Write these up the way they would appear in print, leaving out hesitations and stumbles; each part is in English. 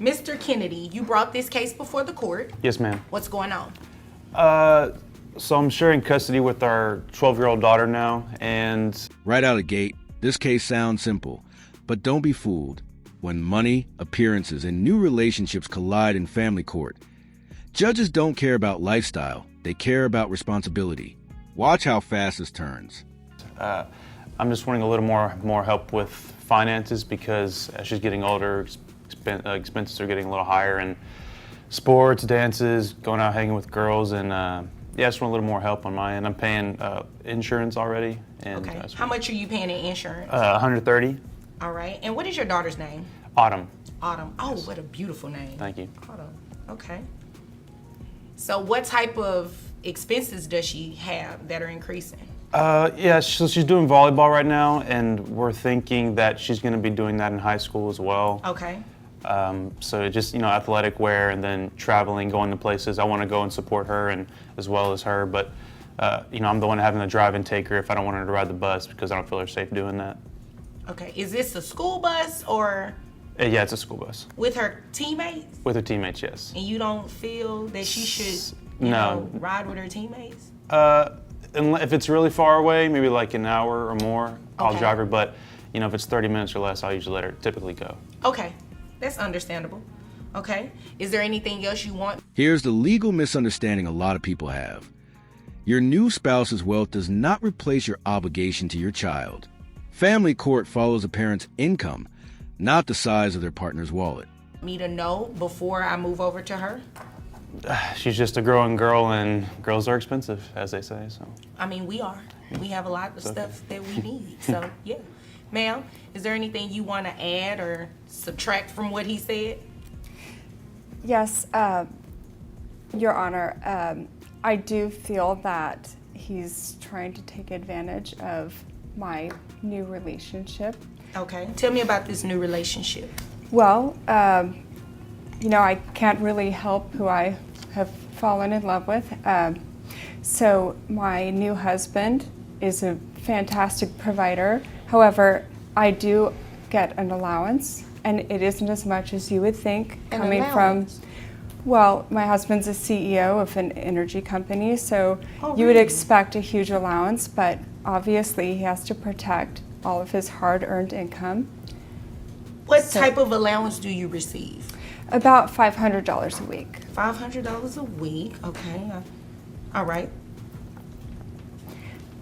Mr. Kennedy, you brought this case before the court. Yes, ma'am. What's going on? So I'm sharing custody with our 12-year-old daughter now, and... Right out of gate, this case sounds simple, but don't be fooled. When money, appearances, and new relationships collide in family court, judges don't care about lifestyle, they care about responsibility. Watch how fast this turns. I'm just wanting a little more help with finances because as she's getting older, expenses are getting a little higher, and sports, dances, going out hanging with girls, and yeah, I just want a little more help on my end. I'm paying insurance already. And, okay. How much are you paying in insurance? $130. All right. And what is your daughter's name? Autumn. Autumn. Oh, what a beautiful name. Thank you. Autumn. Okay. So what type of expenses does she have that are increasing? Yeah, so she's doing volleyball right now, and we're thinking that she's going to be doing that in high school as well. Okay. So just, athletic wear and then traveling, going to places. I want to go and support her and as well as her, but, I'm the one having to drive and take her if I don't want her to ride the bus because I don't feel her safe doing that. Okay. Is this a school bus or? Yeah, it's a school bus. With her teammates? With her teammates, yes. And you don't feel that she should, ride with her teammates? If it's really far away, maybe like an hour or more, I'll Okay. drive her, but, if it's 30 minutes or less, I'll usually let her typically go. Okay. That's understandable. Okay. Is there anything else you want? Here's the legal misunderstanding a lot of people have. Your new spouse's wealth does not replace your obligation to your child. Family court follows a parent's income, not the size of their partner's wallet. Me to know before I move over to her? She's just a growing girl, and girls are expensive, as they say, so. I mean, we are. We have a lot of stuff that we need, so yeah. Ma'am, is there anything you want to add or subtract from what he said? Yes, Your Honor, I do feel that he's trying to take advantage of my new relationship. Okay. Tell me about this new relationship. Well, I can't really help who I have fallen in love with. So my new husband is a fantastic provider. However, I do get an allowance, and it isn't as much as you would think coming from, well, my husband's a CEO of an energy company, so you would expect a huge allowance, but obviously he has to protect all of his hard-earned income. What type of allowance do you receive? About $500 a week. $500 a week, okay. All right.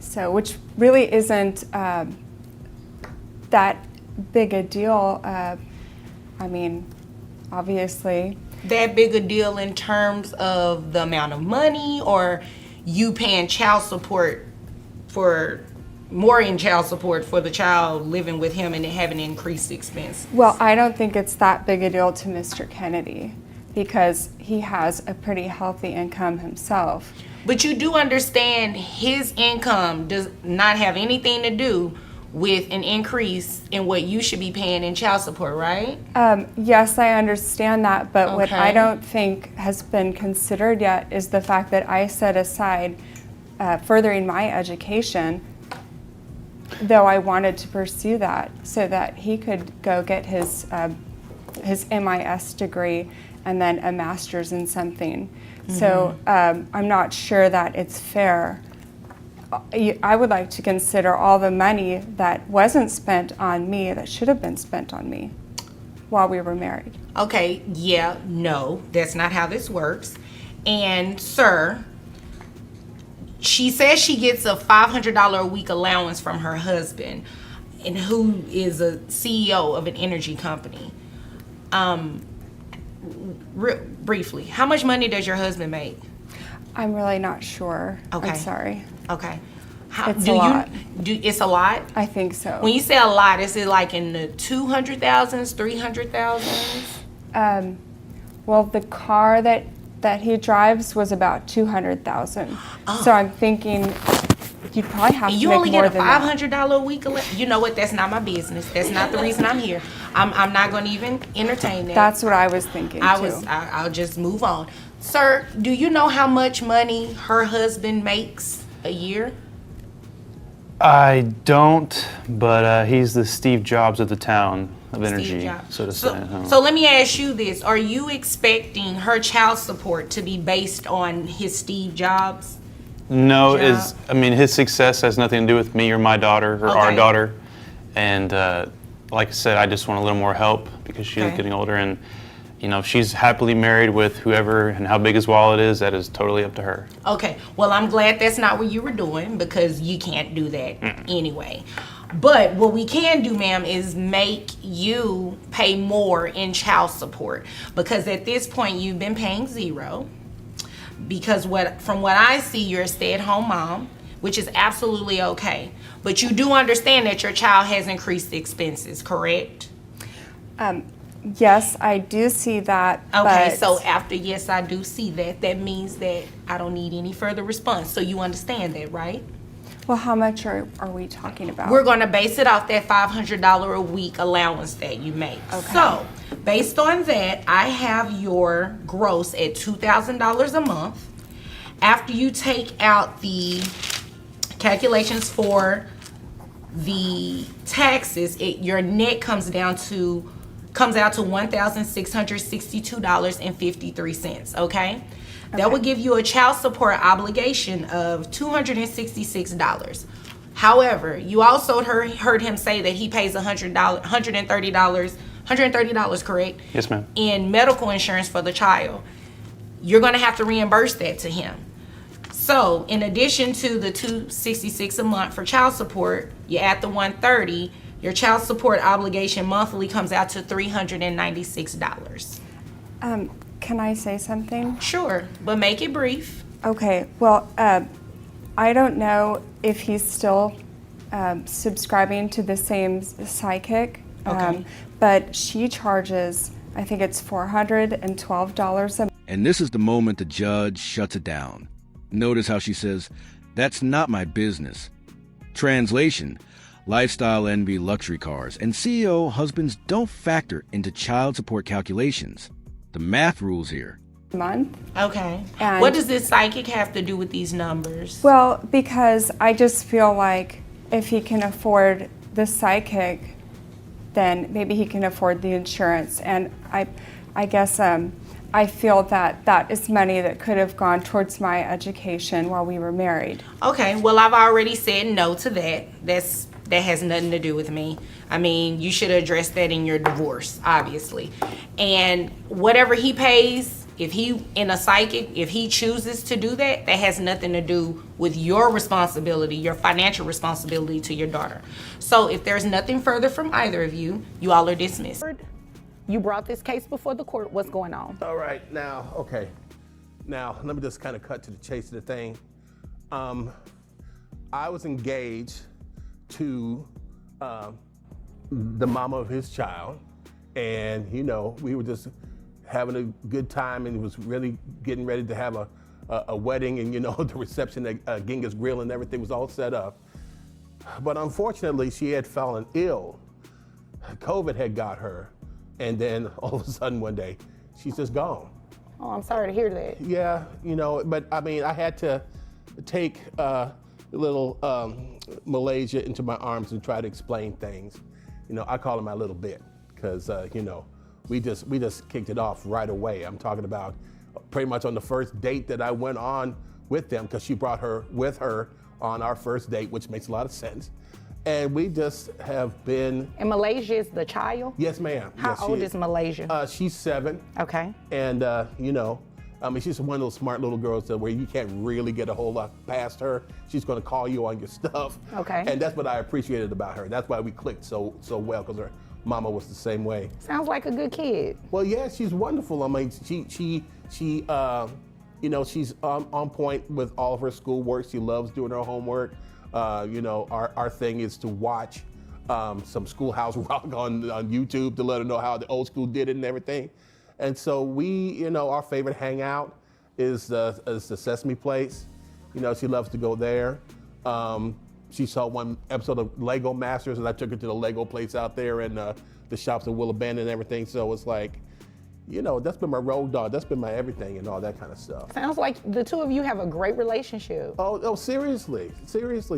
So, which really isn't that big a deal. Obviously. That big a deal in terms of the amount of money, or you paying child support for the child living with him and having increased expense? Well, I don't think it's that big a deal to Mr. Kennedy because he has a pretty healthy income himself. But you do understand his income does not have anything to do with an increase in what you should be paying in child support, right? Yes, I understand that, but what I Okay. don't think has been considered yet is the fact that I set aside furthering my education, though I wanted to pursue that, so that he could go get his MIS degree and then a master's in something. So I'm not sure that it's fair. I would like to consider all the money that wasn't spent on me that should have been spent on me while we were married. Okay, yeah, no, that's not how this works. And sir, she says she gets a $500 a week allowance from her husband, and who is a CEO of an energy company. Briefly, how much money does your husband make? I'm really not sure. Okay. I'm sorry. Okay. It's a lot. It's a lot? I think so. When you say a lot, is it like in the 200,000s, 300,000s? Well, the car that he drives was about 200,000. So I'm thinking you'd probably have to You make only more get a than that. $500 a week. You know what? That's not my business. That's not the reason I'm here. I'm not going to even entertain that. That's what I was thinking too. I'll just move on. Sir, do you know how much money her husband makes a year? I don't, but he's the Steve Jobs of the town. of energy, Jobs. so to say. So let me ask you this. Are you expecting her child support to be based on his Steve Jobs? No, job? his success has nothing to do with me or my daughter or our Okay. daughter. And like I said, I just want a little more help because she's Okay. getting older. And, if she's happily married with whoever and how big his wallet is, that is totally up to her. Okay, well, I'm glad that's not what you were doing because you can't do that anyway. But what we can do, ma'am, is make you pay more in child support because at this point you've been paying zero. Because from what I see, you're a stay-at-home mom, which is absolutely okay. But you do understand that your child has increased expenses, correct? Yes, I do see that. Okay, but so after yes, I do see that, that means that I don't need any further response. So you understand that, right? well, how much are we talking about? We're going to base it off that $500 a week allowance that you make. Okay. So, based on that, I have your gross at $2,000 a month. After you take out the calculations for the taxes, your net comes out to $1,662.53. Okay. That would give you a child support obligation of $266. However, you also heard him say that he pays $130, correct? Yes, ma'am. In medical insurance for the child. You're going to have to reimburse that to him. So, in addition to the $266 a month for child support, you add the $130, your child support obligation monthly comes out to $396. Can I say something? Sure, but make it brief. Okay, well, I don't know if he's still subscribing to the same psychic, Okay. but she charges, I think it's $412 a month. And this is the moment the judge shuts it down. Notice how she says, "That's not my business." Translation: lifestyle envy luxury cars and CEO husbands don't factor into child support calculations. The math rules here. month. Okay. And- What does this psychic have to do with these numbers? Well, because I just feel like if he can afford the psychic, then maybe he can afford the insurance. And I guess I feel that that is money that could have gone towards my education while we were married. Okay, well, I've already said no to that. That has nothing to do with me. I mean, you should address that in your divorce, obviously. And whatever he pays, if he chooses to do that, that has nothing to do with your responsibility, your financial responsibility to your daughter. So if there's nothing further from either of you, you all are dismissed. You brought this case before the court. What's going on? All right, now, okay. Now, let me just kind of cut to the chase of the thing. I was engaged to the mama of his child, and we were just having a good time, and it was really getting ready to have a wedding, and the reception at Genghis Grill and everything was all set up. But unfortunately, she had fallen ill. COVID had got her, and then all of a sudden one day, she's just gone. Oh, I'm sorry to hear that. Yeah, but I mean, I had to take little Malaysia into my arms and try to explain things. I call her my little bit because we just kicked it off right away. I'm talking about pretty much on the first date that I went on with them, because she brought her with her on our first date, which makes a lot of sense. And we just have been. And Malaysia is the child? Yes, ma'am. How Yes, she old is Malaysia? She's 7. Okay. And she's one of those smart little girls that where you can't really get a whole lot past her. She's going to call you on your stuff. Okay. And that's what I appreciated about her. That's why we clicked so well, because her mama was the same way. Sounds like a good kid. Well, yeah, she's wonderful. I mean, she's on point with all of her schoolwork. She loves doing her homework. Our thing is to watch some Schoolhouse Rock on YouTube to let her know how the old school did it and everything. And so we, our favorite hangout is the Sesame Place. She loves to go there. She saw one episode of Lego Masters, and I took her to the Lego place out there and the shops in Willow Bend and everything. So it's like, that's been my road dog. That's been my everything and all that kind of stuff. Sounds like the two of you have a great relationship. Oh, seriously.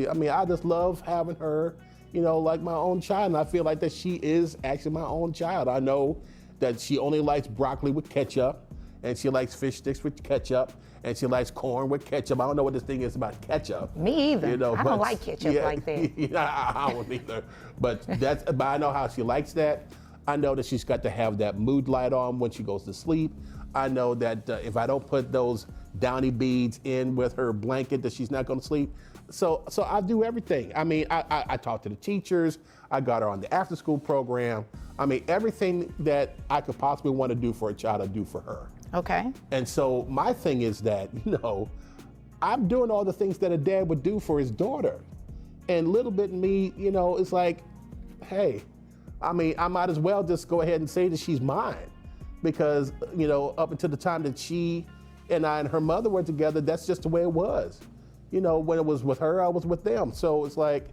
I mean, I just love having her. like my own child. And I feel like that she is actually my own child. I know that she only likes broccoli with ketchup, and she likes fish sticks with ketchup, and she likes corn with ketchup. I don't know what this thing is about ketchup. Me either. I don't like ketchup like that. Yeah, I don't either. But I know how she likes that. I know that she's got to have that mood light on when she goes to sleep. I know that if I don't put those Downy beads in with her blanket, that she's not going to sleep. So I do everything. I mean, I talk to the teachers. I got her on the after school program. I mean, everything that I could possibly want to do for a child, I do for her. Okay. And so my thing is that, I'm doing all the things that a dad would do for his daughter. And little bit in me, it's like, hey, I mean, I might as well just go ahead and say that she's mine. Because, up until the time that she and I and her mother were together, that's just the way it was. When it was with her, I was with them. So it's like,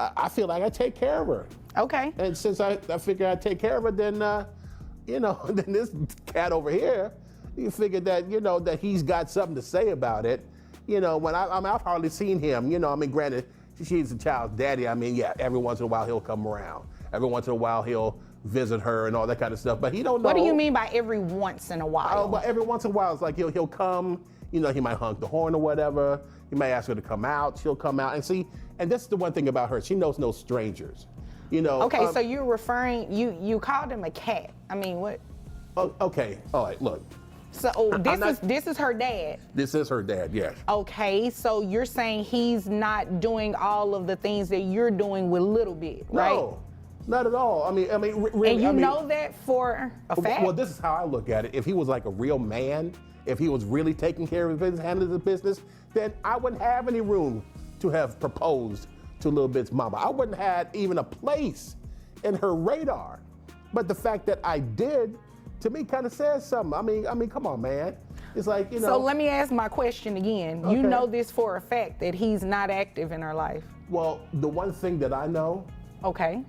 I feel like I take care of her. Okay. And since I figure I take care of her, then, then this cat over here, you figure that, that he's got something to say about it. When I've hardly seen him, granted, she's a child's daddy. I mean, yeah, every once in a while he'll come around. Every once in a while he'll visit her and all that kind of stuff. But he don't know. What do you mean by every once in a while? But every once in a while, it's like he'll come, he might honk the horn or whatever. He might ask her to come out. She'll come out and see. And that's the one thing about her. She knows no strangers. Okay, so you're referring, you called him a cat. I mean, what? Okay, all right, look. So this is her dad. This is her dad, yes. Okay, so you're saying he's not doing all of the things that you're doing with Little Bit, right? No, not at all. I mean, really. And you know that for a fact? Well, this is how I look at it. If he was like a real man, if he was really taking care of his business, handling his business, then I wouldn't have any room to have proposed to Little Bit's mama. I wouldn't have even a place in her radar. But the fact that I did, to me, kind of says something. I mean, come on, man. It's like, So let me ask my question again. Okay. You know this for a fact that he's not active in her life. Well, the one thing that I know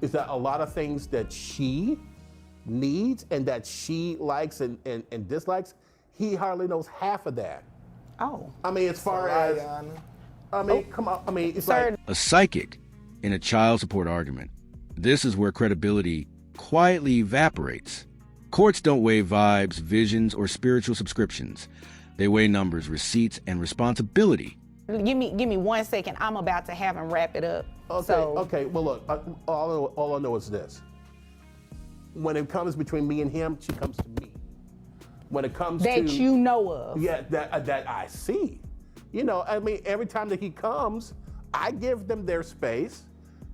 is that a lot of things that she needs and that she likes and dislikes, he hardly knows half of that. Oh. I mean, as far as, come on. I mean, it's like A psychic in a child support argument. This is where credibility quietly evaporates. Courts don't weigh vibes, visions, or spiritual subscriptions. They weigh numbers, receipts, and responsibility. Give me 1 second. I'm about to have him wrap it up. Okay. Well, look, all I know is this. When it comes between me and him, she comes to me. When it comes that you know of. Yeah, that I see. I mean, every time that he comes, I give them their space,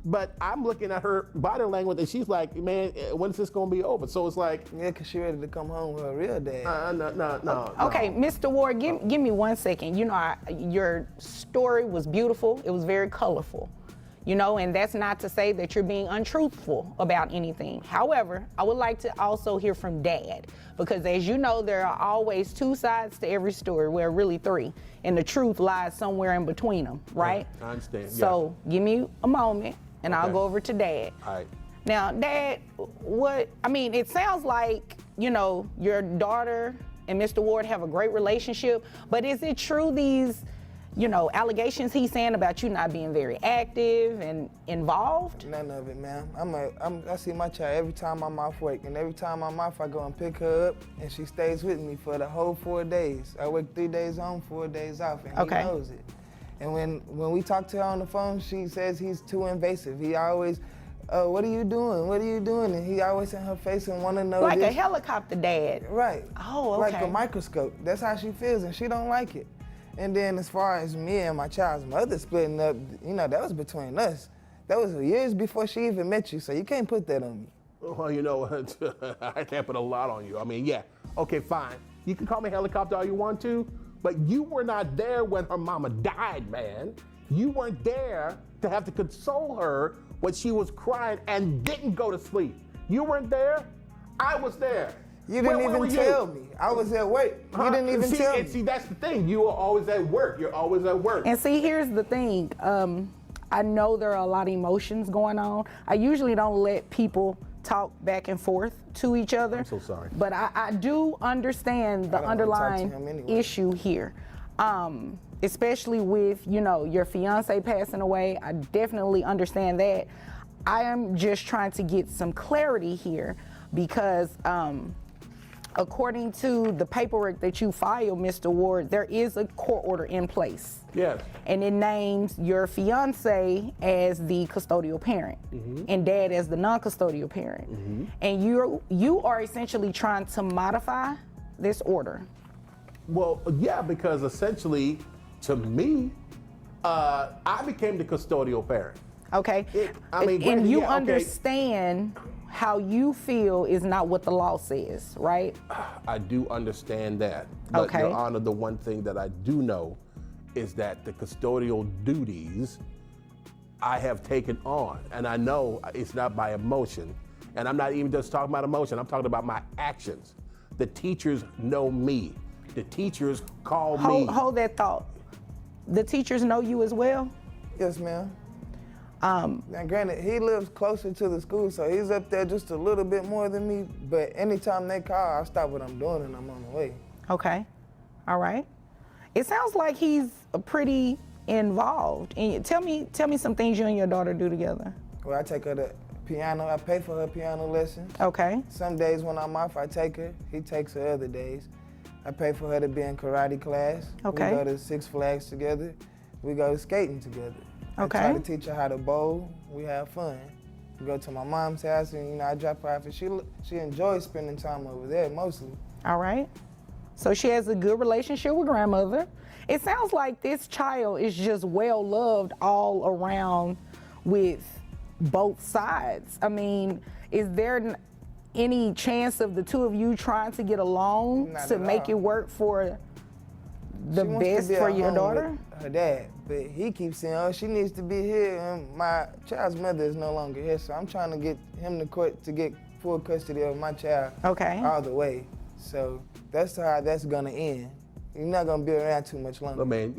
but I'm looking at her body language and she's like, man, when's this gonna be over? So it's like, yeah, cause she ready to come home with her real dad. No. Okay, Mr. Ward, give me 1 second. Your story was beautiful. It was very colorful. And that's not to say that you're being untruthful about anything. However, I would like to also hear from Dad, because as you know, there are always two sides to every story, well, really three, and the truth lies somewhere in between them, right? Yeah, I understand. So give me a moment, and I'll go over to Dad. All right. Now, Dad, it sounds like, your daughter and Mr. Ward have a great relationship, but is it true these allegations he's saying about you not being very active and involved? None of it, ma'am. I see my child every time I'm off work, and every time I'm off, I go and pick her up, and she stays with me for the whole 4 days. I work 3 days home, 4 days off, and he knows it. And when we talk to her on the phone, she says he's too invasive. He always, what are you doing? What are you doing? And he always in her face and want to know like this. A helicopter dad. Right. Oh, okay. Like a microscope. That's how she feels, and she don't like it. And then as far as me and my child's mother splitting up, that was between us. That was years before she even met you, so you can't put that on me. Well, I can't put a lot on you. I mean, yeah, okay, fine. You can call me helicopter all you want to, but you were not there when her mama died, man. You weren't there to have to console her when she was crying and didn't go to sleep. You weren't there. I was there. You didn't even tell me. I was at work. You didn't even tell me. See, that's the thing. You were always at work. You're always at work. And see, here's the thing. I know there are a lot of emotions going on. I usually don't let people talk back and forth to each other. I'm so sorry. But I do understand the underlying issue here. Especially with, your fiance passing away. I definitely understand that. I am just trying to get some clarity here because according to the paperwork that you filed, Mr. Ward, there is a court order in place. Yes. And it names your fiance as the custodial parent and dad as the non-custodial parent. And you are essentially trying to modify this order. Well, yeah, because essentially, to me, I became the custodial parent. Okay. Okay. And you understand how you feel is not what the law says, right? I do understand that. But Okay. Your Honor, the one thing that I do know is that the custodial duties I have taken on, and I know it's not by emotion, and I'm not even just talking about emotion, I'm talking about my actions. The teachers know me. The teachers call me. Hold that thought. The teachers know you as well? Yes, ma'am. Now, granted, he lives closer to the school, so he's up there just a little bit more than me. But anytime they call, I stop what I'm doing and I'm on the way. Okay. All right. It sounds like he's pretty involved. And tell me some things you and your daughter do together. Well, I take her to piano. I pay for her piano lessons. Okay. Some days when I'm off, I take her. He takes her other days. I pay for her to be in karate class. Okay. We go to Six Flags together. We go skating together. Okay. I try to teach her how to bowl. We have fun. We go to my mom's house and I drop her off and she enjoys spending time over there mostly. All right. So she has a good relationship with grandmother. It sounds like this child is just well loved all around with both sides. I mean, is there any chance of the two of you trying to get along Not to at make all. it work for the She wants to best be for at your home daughter? with her dad, but he keeps saying, oh, she needs to be here, and my child's mother is no longer here, so I'm trying to get him to court to get full custody of my child Okay. all the way. So that's how that's gonna end. You're not gonna be around too much longer. Look, man,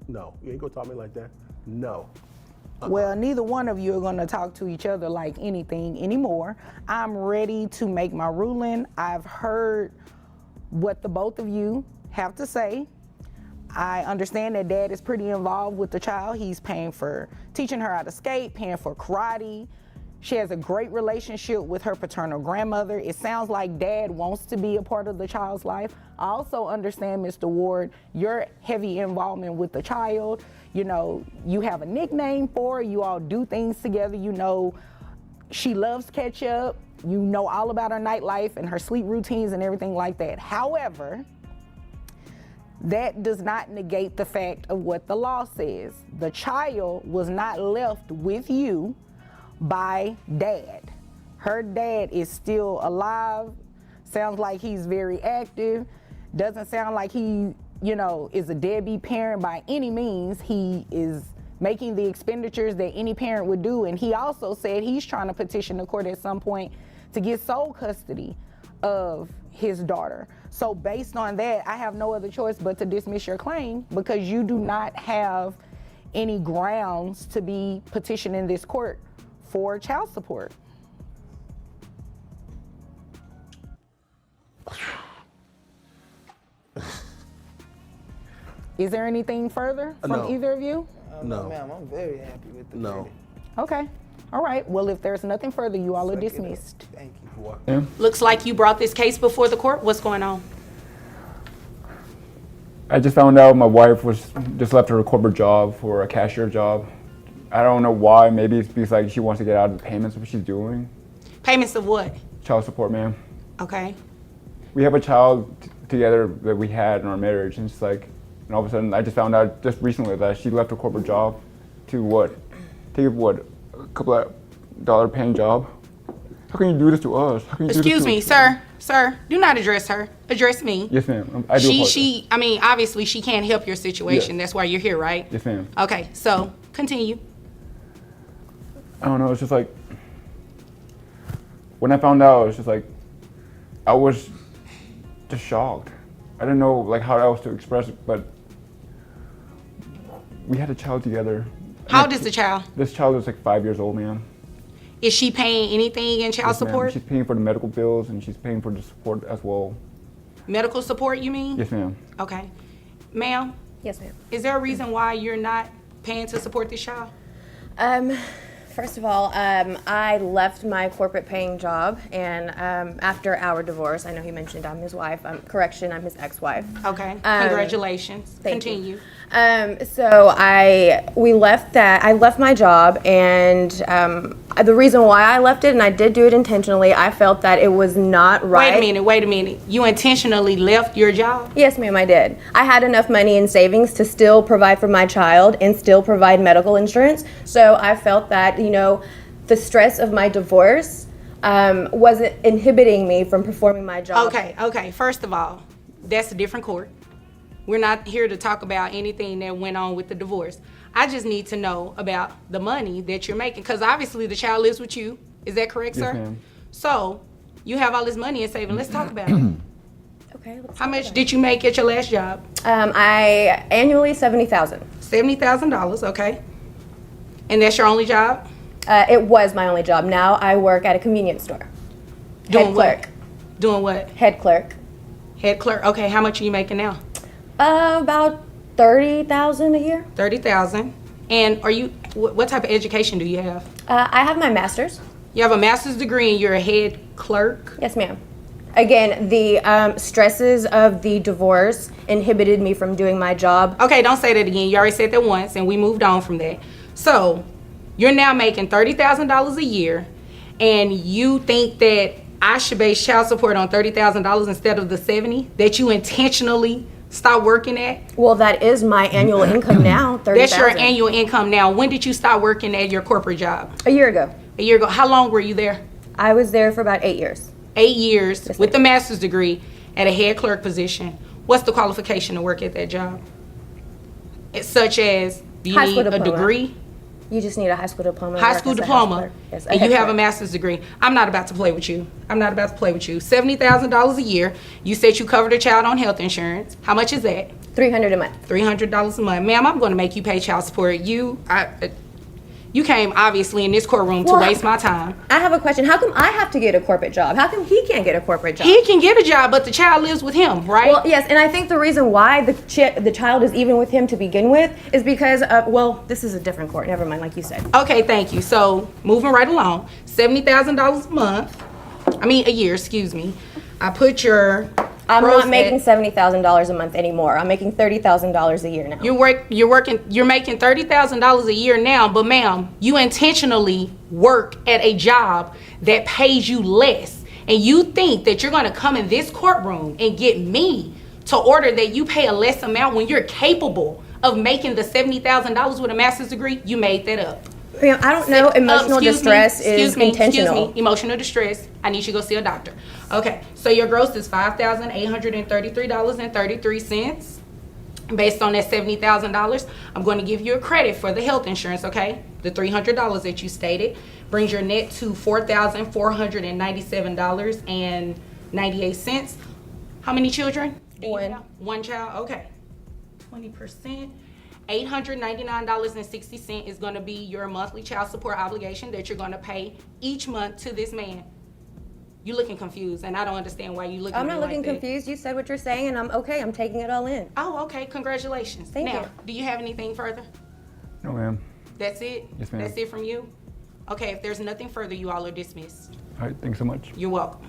no. You ain't gonna talk to me like that. No. Well, neither one of you are going to talk to each other like anything anymore. I'm ready to make my ruling. I've heard what the both of you have to say. I understand that dad is pretty involved with the child. He's paying for teaching her how to skate, paying for karate. She has a great relationship with her paternal grandmother. It sounds like dad wants to be a part of the child's life. I also understand, Mr. Ward, your heavy involvement with the child. You know, you have a nickname for her. You all do things together. You know, she loves ketchup. You know all about her nightlife and her sleep routines and everything like that. However, that does not negate the fact of what the law says. The child was not left with you by dad. Her dad is still alive. Sounds like he's very active. Doesn't sound like he, you know, is a deadbeat parent by any means. He is making the expenditures that any parent would do. And he also said he's trying to petition the court at some point to get sole custody of his daughter. So based on that, I have no other choice but to dismiss your claim because you do not have any grounds to be petitioning this court for child support. Is there anything further from No. either of you? No. Ma'am, I'm very happy with the No. verdict. Okay. All right. Well, if there's nothing further, you all are Suck it up. dismissed. Thank you. Looks like you brought this case before the court. What's going on? I just found out my wife was just left her corporate job for a cashier job. I don't know why. Maybe it's because like she wants to get out of the payments of what she's doing. Payments of what? Child support, ma'am. Okay. We have a child together that we had in our marriage, and it's like, and all of a sudden I just found out just recently that she left her corporate job to take a couple of dollar paying job. How can you do this to us? How can you do this Excuse to me, us? sir. Sir, do not address her. Address me. Yes, ma'am. I do apologize. I mean, obviously she can't help your situation. Yes. That's why you're here, right? Yes, ma'am. Okay, so continue. I don't know, it's just like, when I found out, it's just like, I was just shocked. I didn't know like how else to express it, but we had a child together. How old is the child? This child is like 5 years old, ma'am. Is she paying anything in child Yes, ma'am. support? She's paying for the medical bills and she's paying for the support as well. Medical support, you mean? Yes, ma'am. Okay. Ma'am, Yes, ma'am. is there a reason why you're not paying to support this child? First of all, I left my corporate paying job, and after our divorce, I know he mentioned I'm his wife. Correction, I'm his ex-wife. Okay. Congratulations. Thank you. Continue. So we left that. I left my job, and the reason why I left it, and I did do it intentionally, I felt that it was not right. Wait a minute. You intentionally left your job? Yes, ma'am, I did. I had enough money in savings to still provide for my child and still provide medical insurance. So I felt that, the stress of my divorce wasn't inhibiting me from performing my job. Okay. First of all, that's a different court. We're not here to talk about anything that went on with the divorce. I just need to know about the money that you're making, because obviously the child lives with you. Is that correct, sir? Yes, ma'am. So you have all this money in savings. Let's talk about it. Okay. How much did you make at your last job? I annually $70,000. $70,000, okay. And that's your only job? It was my only job. Now I work at a convenience store. Doing Head clerk. what? Doing what? Head clerk. Head clerk. Okay, how much are you making now? About $30,000 a year. $30,000. And are you? What type of education do you have? I have my master's. You have a master's degree and you're a head clerk. Yes, ma'am. Again, the stresses of the divorce inhibited me from doing my job. Okay, don't say that again. You already said that once, and we moved on from that. So you're now making $30,000 a year, and you think that I should base child support on $30,000 instead of the $70,000 that you intentionally stop working at? Well, that is my annual income now, $30,000. That's your annual income now. When did you stop working at your corporate job? A year ago. A year ago. How long were you there? I was there for about 8 years. 8 years Yes, with ma'am. the master's degree at a head clerk position. What's the qualification to work at that job? It's such as, do you High need school a diploma. degree? You just need a high school diploma. High work school as a house diploma, clerk. Yes, and head you have a clerk. master's degree. I'm not about to play with you. $70,000 a year. You said you covered a child on health insurance. How much is that? $300 a month. $300 a month. Ma'am, I'm going to make you pay child support. You came obviously in this courtroom to Well, waste my time. I have a question. How come I have to get a corporate job? How come he can't get a corporate job? He can get a job, but the child lives with him, right? Well, yes, and I think the reason why the child is even with him to begin with is because this is a different court. Never mind, like you said. Okay, thank you. So moving right along, $70,000 a year, excuse me. I put your I'm gross not making at- $70,000 a month anymore. I'm making $30,000 a year now. you're making $30,000 a year now, but ma'am, you intentionally work at a job that pays you less. And you think that you're gonna come in this courtroom and get me to order that you pay a less amount when you're capable of making the $70,000 with a master's degree? You made that up. Ma'am, I don't know. Emotional distress is intentional. Excuse me. Emotional distress. I need you to go see a doctor. Okay. So your gross is $5,833.33. Based on that $70,000, I'm going to give you a credit for the health insurance. Okay. The $300 that you stated brings your net to $4,497.98. How many children? do you One. have? One child. Okay. 20%. $899.60 is going to be your monthly child support obligation that you're going to pay each month to this man. You looking confused, and I don't understand why you looking I'm at not me looking like that. confused. You said what you're saying, and I'm okay. I'm taking it all in. Oh, okay. Congratulations. Thank now, you. do you have anything further? No, ma'am. That's it? Yes, ma'am. That's it from you? Okay, if there's nothing further, you all are dismissed. All right, thanks so much. You're welcome.